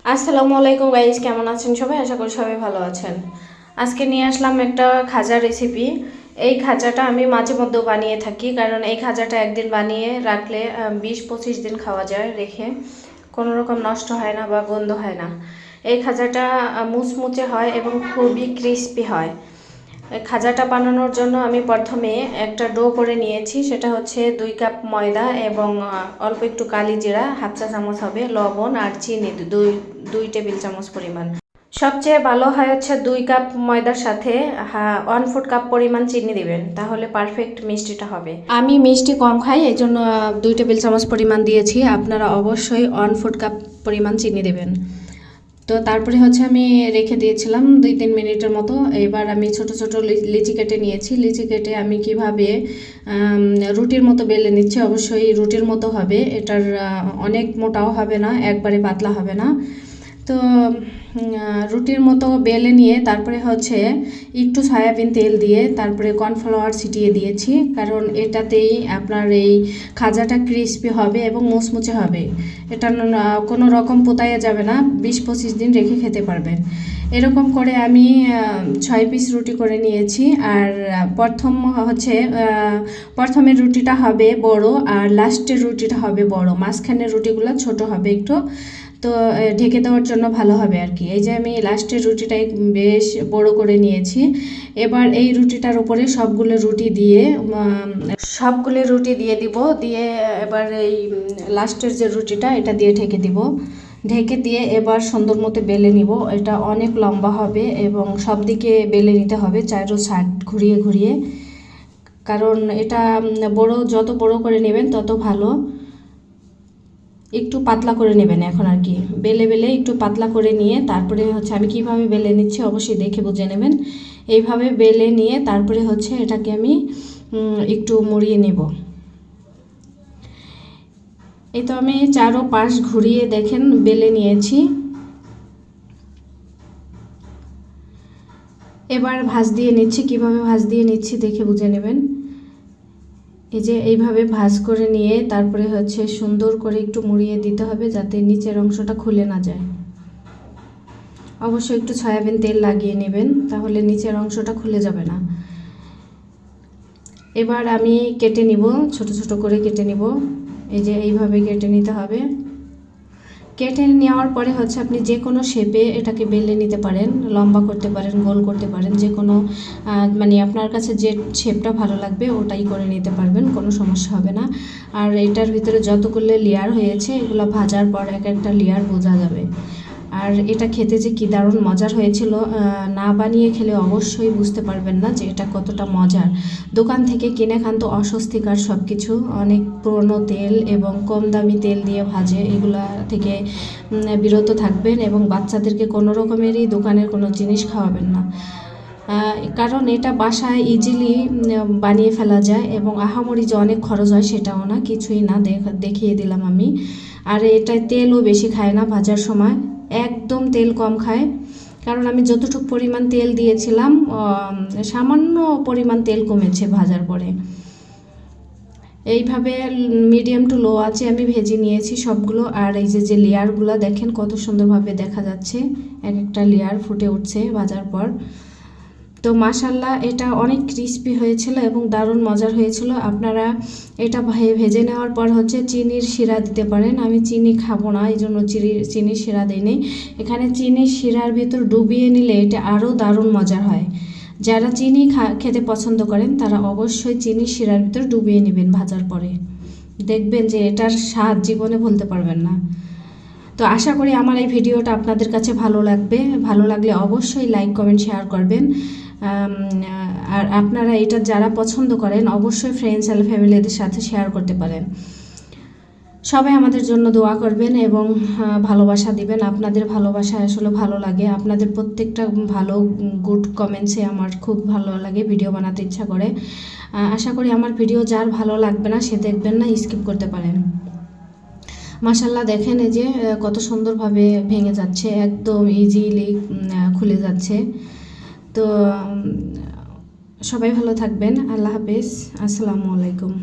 আসসালামু আলাইকুম গাইস, কেমন আছেন সবাই? আশা করি সবাই ভালো আছেন। আজকে নিয়ে আসলাম একটা খাজা রেসিপি। এই খাজাটা আমি মাঝে মধ্যেও বানিয়ে থাকি, কারণ এই খাজাটা একদিন বানিয়ে রাখলে 20-25 দিন খাওয়া যায় রেখে, কোনো রকম নষ্ট হয় না বা গন্ধ হয় না। এই খাজাটা মুচমুচে হয় এবং খুবই ক্রিস্পি হয়। খাজাটা বানানোর জন্য আমি প্রথমে একটা ডো করে নিয়েছি, সেটা হচ্ছে 2 কাপ ময়দা এবং অল্প একটু কালি জিরা, হাফ চা চামচ হবে লবণ, আর চিনি 2 টেবিল চামচ পরিমাণ। সবচেয়ে ভালো হয় হচ্ছে 2 কাপ ময়দার সাথে 1/4 কাপ পরিমাণ চিনি দিবেন, তাহলে পারফেক্ট মিষ্টিটা হবে। আমি মিষ্টি কম খাই, এই জন্য 2 টেবিল চামচ পরিমাণ দিয়েছি। আপনারা অবশ্যই 1/4 কাপ পরিমাণ চিনি দেবেন। তো তারপরে হচ্ছে আমি রেখে দিয়েছিলাম 2-3 মিনিটের মতো। এবার আমি ছোট ছোট লিচি কেটে নিয়েছি। লিচি কেটে আমি কিভাবে রুটির মতো বেলে নিচ্ছি, অবশ্যই রুটির মতো হবে। এটার অনেক মোটাও হবে না, একবারে পাতলা হবে না। তো রুটির মতো বেলে নিয়ে তারপরে হচ্ছে একটু সয়াবিন তেল দিয়ে তারপরে কর্নফ্লাওয়ার ছিটিয়ে দিয়েছি, কারণ এটাতেই আপনার এই খাজাটা ক্রিস্পি হবে এবং মুচমুচে হবে। এটা কোনো রকম পোতায়া যাবে না, 20-25 দিন রেখে খেতে পারবেন। এরকম করে আমি 6 পিস রুটি করে নিয়েছি। আর প্রথমের রুটিটা হবে বড় আর লাস্টের রুটিটা হবে বড়, মাঝখানের রুটিগুলো ছোট হবে একটু, তো ঢেকে দেওয়ার জন্য ভালো হবে আর কি। এই যে আমি লাস্টের রুটিটাই বেশ বড় করে নিয়েছি। এবার এই রুটিটার উপরে সবগুলো রুটি দিয়ে দিব, দিয়ে এবার এই লাস্টের যে রুটিটা এটা দিয়ে ঢেকে দিব। ঢেকে দিয়ে এবার সুন্দর মতো বেলে নিব। এটা অনেক লম্বা হবে এবং সব দিকে বেলে নিতে হবে, চারো সাইড ঘুরিয়ে ঘুরিয়ে, কারণ এটা যত বড় করে নেবেন তত ভালো। একটু পাতলা করে নেবেন এখন আর কি, বেলে বেলে একটু পাতলা করে নিয়ে তারপরে হচ্ছে আমি কিভাবে বেলে নিচ্ছি অবশ্যই দেখে বুঝে নেবেন। এইভাবে বেলে নিয়ে তারপরে হচ্ছে এটাকে আমি একটু মুড়িয়ে নেব। এই তো আমি চারো পাশ ঘুরিয়ে দেখেন বেলে নিয়েছি। এবার ভাঁজ দিয়ে নিচ্ছি, কিভাবে ভাঁজ দিয়ে নিচ্ছি দেখে বুঝে নেবেন। এই যে এইভাবে ভাঁজ করে নিয়ে তারপরে হচ্ছে সুন্দর করে একটু মুড়িয়ে দিতে হবে, যাতে নিচের অংশটা খুলে না যায়। অবশ্যই একটু সয়াবিন তেল লাগিয়ে নেবেন, তাহলে নিচের অংশটা খুলে যাবে না। এবার আমি কেটে নিব, ছোট ছোট করে কেটে নিব। এই যে এইভাবে কেটে নিতে হবে। কেটে নেওয়ার পরে হচ্ছে আপনি যে কোনো শেপে এটাকে বেলে নিতে পারেন, লম্বা করতে পারেন, গোল করতে পারেন, যে কোনো মানে আপনার কাছে যে শেপটা ভালো লাগবে ওটাই করে নিতে পারবেন, কোনো সমস্যা হবে না। আর এটার ভিতরে যতগুলো লেয়ার হয়েছে এগুলো ভাজার পর এক একটা লেয়ার বোঝা যাবে। আর এটা খেতে যে কী দারুণ মজার হয়েছিল, না বানিয়ে খেলে অবশ্যই বুঝতে পারবেন না যে এটা কতটা মজার। দোকান থেকে কিনে খান তো অস্বস্তিকর সব কিছু, অনেক পুরনো তেল এবং কম দামি তেল দিয়ে ভাজে, এগুলা থেকে বিরত থাকবেন এবং বাচ্চাদেরকে কোনো রকমেরই দোকানের কোনো জিনিস খাওয়াবেন না, কারণ এটা বাসায় ইজিলি বানিয়ে ফেলা যায় এবং আহামরি যে অনেক খরচ হয় সেটাও না, কিছুই না, দেখিয়ে দিলাম আমি। আর এটায় তেলও বেশি খায় না ভাজার সময়, একদম তেল কম খায়, কারণ আমি যতটুকু পরিমাণ তেল দিয়েছিলাম সামান্য পরিমাণ তেল কমেছে ভাজার পরে। এইভাবে মিডিয়াম টু লো আছে আমি ভেজে নিয়েছি সবগুলো। আর এই যে লেয়ারগুলো দেখেন কত সুন্দরভাবে দেখা যাচ্ছে, এক একটা লেয়ার ফুটে উঠছে ভাজার পর। তো মাশাল্লাহ এটা অনেক ক্রিস্পি হয়েছিল এবং দারুণ মজার হয়েছিল। আপনারা এটা ভেজে নেওয়ার পর হচ্ছে চিনির শিরা দিতে পারেন। আমি চিনি খাবো না, এই জন্য চিনির শিরা দিইনি। এখানে চিনির শিরার ভিতর ডুবিয়ে নিলে এটা আরও দারুণ মজার হয়। যারা চিনি খেতে পছন্দ করেন তারা অবশ্যই চিনির শিরার ভিতর ডুবিয়ে নেবেন ভাজার পরে, দেখবেন যে এটার স্বাদ জীবনে ভুলতে পারবেন না। তো আশা করি আমার এই ভিডিওটা আপনাদের কাছে ভালো লাগবে। ভালো লাগলে অবশ্যই লাইক কমেন্ট শেয়ার করবেন। আর আপনারা এটা যারা পছন্দ করেন অবশ্যই ফ্রেন্ডস আর ফ্যামিলিদের সাথে শেয়ার করতে পারেন। সবাই আমাদের জন্য দোয়া করবেন এবং ভালোবাসা দিবেন। আপনাদের ভালোবাসা আসলে ভালো লাগে, আপনাদের প্রত্যেকটা ভালো গুড কমেন্টসে আমার খুব ভালো লাগে, ভিডিও বানাতে ইচ্ছা করে। আশা করি আমার ভিডিও যার ভালো লাগবে না সে দেখবেন না, স্কিপ করতে পারেন। মাশাল্লাহ দেখেন এই যে কত সুন্দরভাবে ভেঙে যাচ্ছে, একদম ইজিলি খুলে যাচ্ছে। তো সবাই ভালো থাকবেন, আল্লাহ হাফেজ, আসসালামু আলাইকুম।